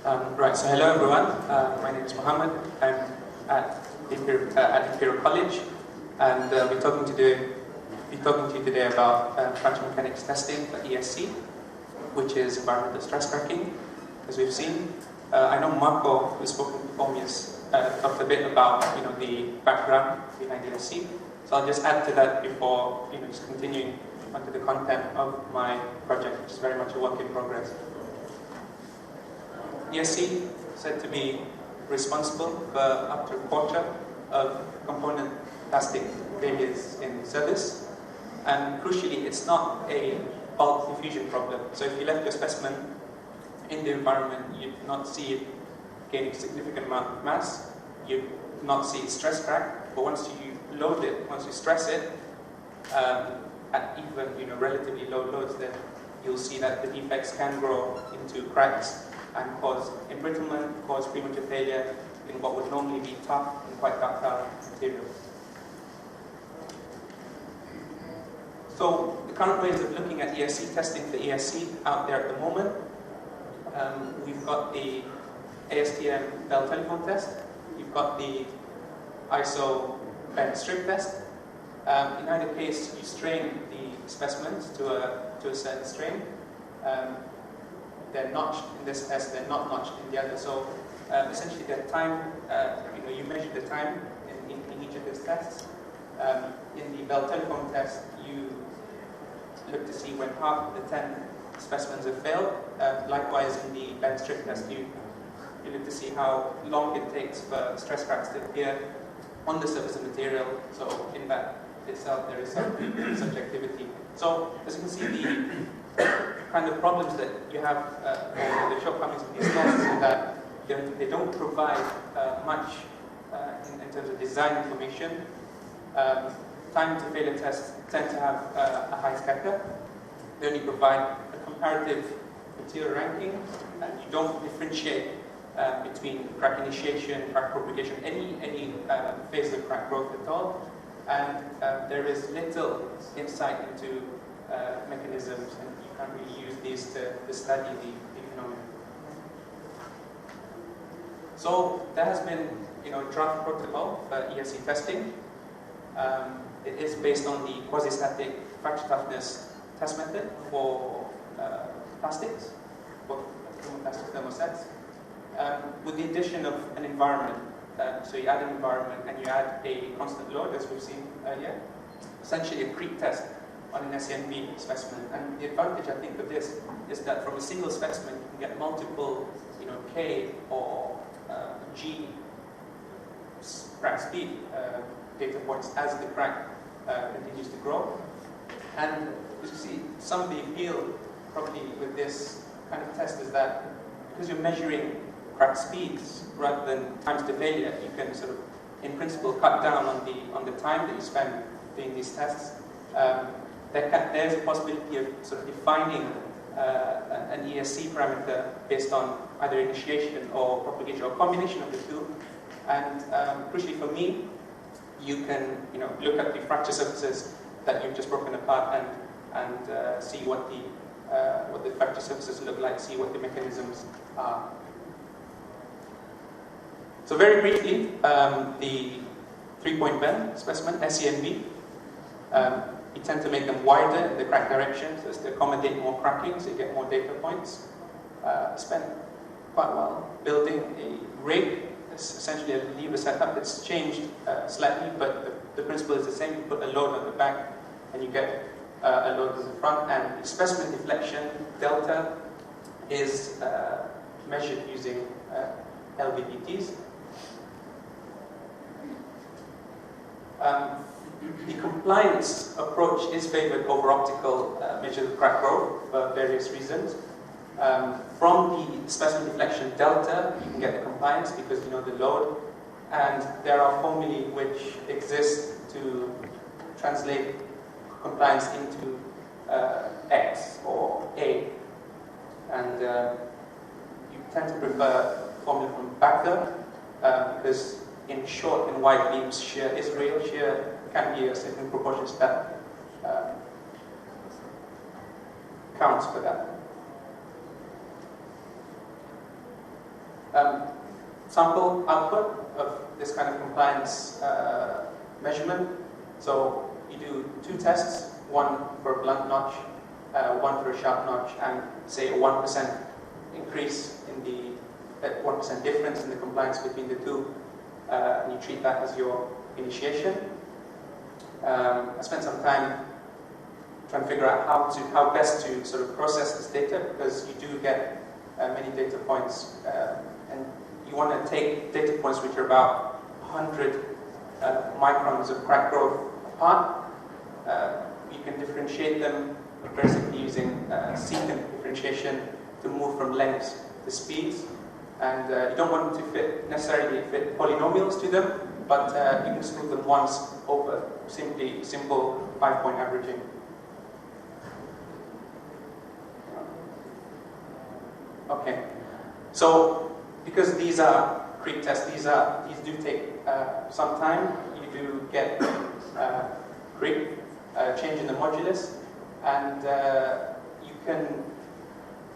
Right, so hello everyone. My name is Mohammed. I'm at Imperial College, and we'll be talking to you today about fractional mechanics testing for ESC, which is environmental stress cracking, as we've seen. I know Marco, who's spoken before me, has talked a bit about the background behind ESC. So I'll just add to that before just continuing onto the content of my project, which is very much a work in progress. ESC said to be responsible for up to a quarter of component plastic failures in service, and crucially, it's not a bulk diffusion problem. So if you left your specimen in the environment, you'd not see it gaining significant amount of mass, you'd not see it stress crack, but once you load it, once you stress it, at even relatively low loads, then you'll see that the defects can grow into cracks and cause embrittlement, cause premature failure in what would normally be tough and quite ductile materials. So the current ways of looking at ESC testing for ESC out there at the moment, we've got the ASTM Bell telephone test, you've got the ISO bent strip test. In either case, you strain the specimens to a certain strain. They're notched in this test, they're not notched in the other. So essentially the time, you measure the time in each of these tests. In the Bell telephone test, you look to see when half of the 10 specimens have failed. Likewise, in the bent strip test, you look to see how long it takes for stress cracks to appear on the surface of the material. So in that itself, there is some subjectivity. So as you can see, the kind of problems that you have, or the shortcomings of these tests, is that they don't provide much in terms of design information. Time to failure tests tend to have a high scatter. They only provide a comparative material ranking, and you don't differentiate between crack initiation, crack propagation, any phase of crack growth at all. And there is little insight into mechanisms, and you can't really use these to study the phenomenon. So there has been a draft protocol for ESC testing. It is based on the quasi-static fracture toughness test method for plastics, for thermoplastic thermosets, with the addition of an environment. So you add an environment and you add a constant load, as we've seen earlier, essentially a creep test on an SNV specimen. And the advantage, I think, of this is that from a single specimen, you can get multiple, K or G crack speed data points as the crack continues to grow. And as you see, some of the appeal probably with this kind of test is that because you're measuring crack speeds rather than times to failure, you can sort of, in principle, cut down on the time that you spend doing these tests. There's a possibility of sort of defining an ESC parameter based on either initiation or propagation or combination of the two. And crucially for me, you can look at the fracture surfaces that you've just broken apart and see what the fracture surfaces look like, see what the mechanisms are. So very briefly, the 3-point bend specimen, SENB, you tend to make them wider in the crack direction, so as to accommodate more cracking, so you get more data points. Spent quite a while building a rig. It's essentially a lever setup. It's changed slightly, but the principle is the same. You put a load on the back, and you get a load on the front. And the specimen deflection delta is measured using LVDTs. The compliance approach is favored over optical measures of crack growth for various reasons. From the specimen deflection delta, you can get the compliance because you know the load, and there are formulae which exist to translate compliance into X or A, and you tend to prefer formula from Backer because in short and wide beams, shear is real. Shear can be a certain proportion that counts for that. sample output of this kind of compliance measurement. So you do 2 tests, one for a blunt notch, one for a sharp notch, and say a 1% increase in the 1% difference in the compliance between the two, and you treat that as your initiation. I spent some time trying to figure out how best to sort of process this data, because you do get many data points, and you want to take data points which are about 100 microns of crack growth apart. You can differentiate them aggressively using secant differentiation to move from lengths to speeds, and you don't want them to necessarily fit polynomials to them, but you can smooth them once over simple 5-point averaging. Okay, so because these are creep tests, these do take some time. You do get creep, change in the modulus, and you can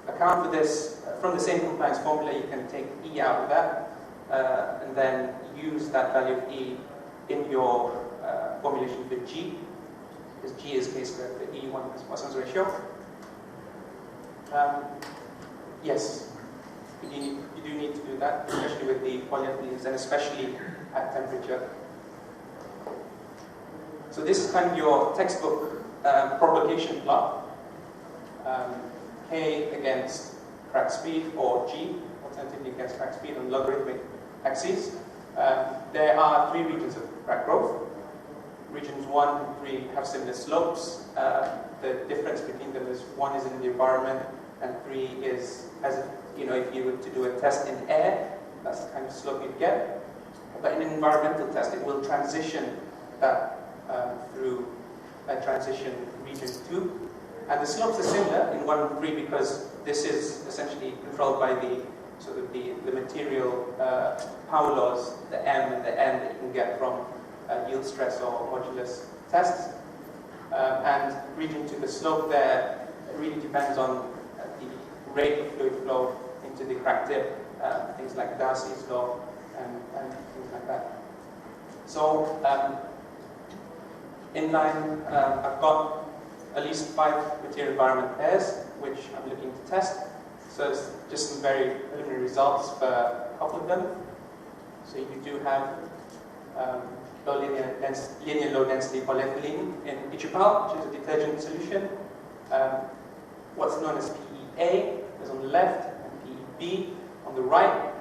account for this from the same compliance formula. You can take E out of that, and then use that value of E in your formulation for G, because G is basically the E1:1 ratio. Yes, you do need to do that, especially with the polyethylenes, and especially at temperature. So this is kind of your textbook propagation plot. K against crack speed, or G, alternatively against crack speed on logarithmic axes. There are 3 regions of crack growth. Regions 1 and 3 have similar slopes. The difference between them is 1 is in the environment, and 3 is, as if you were to do a test in air, that's the kind of slope you'd get. But in an environmental test, it will transition that through a transition region 2. And the slopes are similar in 1 and 3 because this is essentially controlled by the material power laws, the M and the N that you can get from yield stress or modulus tests. And region 2, the slope there really depends on the rate of fluid flow into the crack tip, things like Darcy's law and things like that. So inline, I've got at least 5 material environment pairs which I'm looking to test. So it's just some very preliminary results for a couple of them. So you do have linear low density polyethylene in Ichopal, which is a detergent solution. What's known as PEA is on the left, and PEB on the right.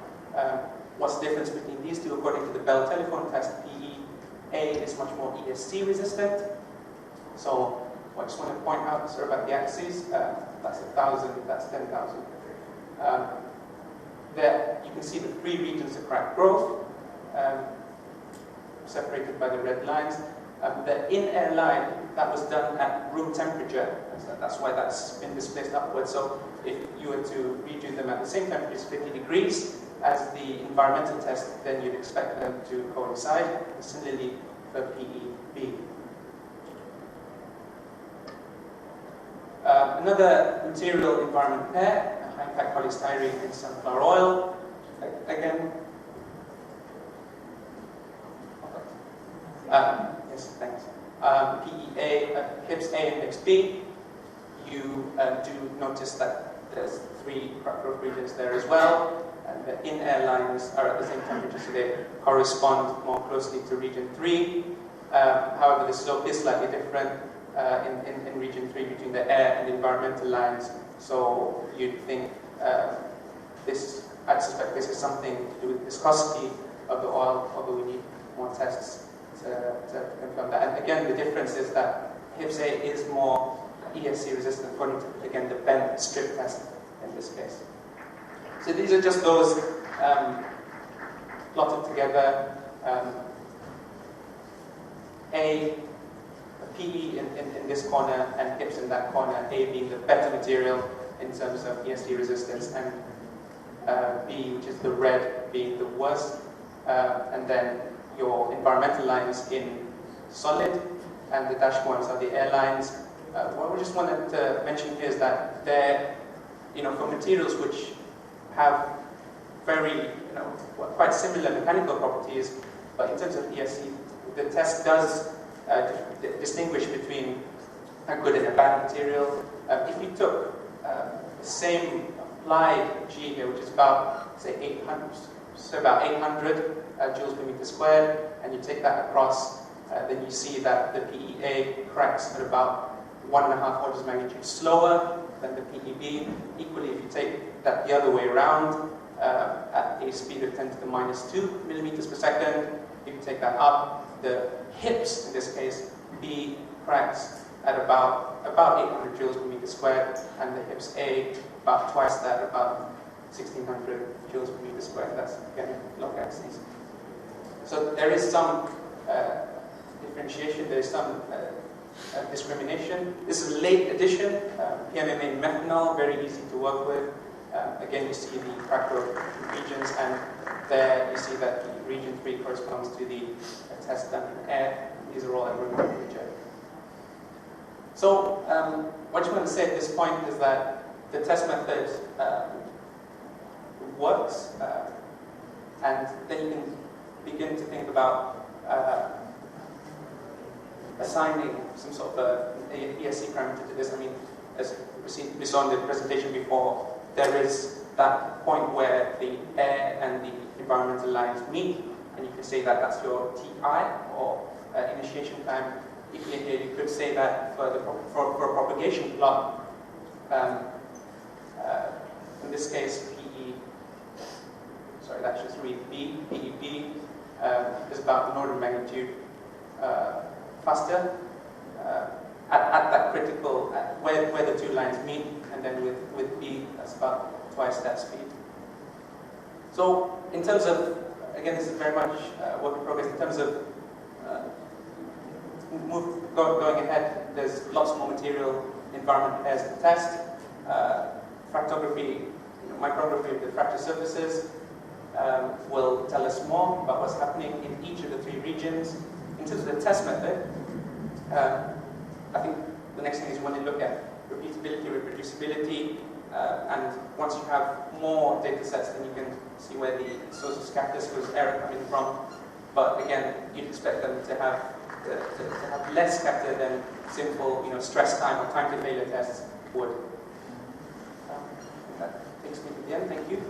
What's the difference between these two? According to the Bell telephone test, PEA is much more ESC resistant. So I just want to point out about the axes. That's 1,000, that's 10,000. There you can see the 3 regions of crack growth, separated by the red lines. The in-air line, that was done at room temperature. That's why that's been displaced upwards. So if you were to redo them at the same temperature, 50 degrees, as the environmental test, then you'd expect them to coincide. And similarly for PEB. Another material environment pair, high-impact polystyrene and sunflower oil. Again, yes, thanks. PEA, HIPS A and HIPS B. You do notice that there's 3 crack growth regions there as well. And the in-air lines are at the same temperature, so they correspond more closely to region 3. However, the slope is slightly different in region 3 between the air and the environmental lines. So you'd think I suspect this is something to do with viscosity of the oil, although we need more tests to confirm that. And again, the difference is that HIPS A is more ESC resistant according to, again, the bent strip test in this case. So these are just those plotted together. A PE in this corner and HIPS in that corner, A being the better material in terms of ESC resistance, and B, which is the red, being the worst. And then your environmental lines in solid, and the dashed ones are the air lines. What we just wanted to mention here is that they're, for materials which have very, quite similar mechanical properties, but in terms of ESC, the test does distinguish between a good and a bad material. If you took the same applied G here, which is about, say, 800, so about 800 joules per meter squared, and you take that across, then you see that the PEA cracks at about 1.5 orders of magnitude slower than the PEB. Equally, if you take that the other way around, at a speed of 10 to the minus 2 millimeters per second, if you take that up, the HIPS, in this case, B cracks at about 800 joules per meter squared, and the HIPS A about twice that, about 1600 joules per meter squared. That's, again, log axes. So there is some differentiation, there is some discrimination. This is a late addition, PMMA methanol, very easy to work with. Again, you see the crack growth regions, and there you see that the region 3 corresponds to the test done in air. These are all at room temperature. So, what you want to say at this point is that the test method works, and then you can begin to think about assigning some sort of a ESC parameter to this. I mean, as we saw in the presentation before, there is that point where the air and the environmental lines meet, and you can say that that's your TI, or initiation time. If you could say that for a propagation plot, in this case, that should read PEB is about an order of magnitude faster at that critical, where the two lines meet, and then with B, that's about twice that speed. So in terms of, again, this is very much work in progress. In terms of going ahead, there's lots more material, environment pairs to test, fractography, micrography of the fracture surfaces will tell us more about what's happening in each of the 3 regions. In terms of the test method, I think the next thing is you want to look at repeatability, reproducibility, and once you have more data sets, then you can see where the source of scatters was error coming from. But again, you'd expect them to have less scatter than simple, stress time or time to failure tests would. That takes me to the end. Thank you.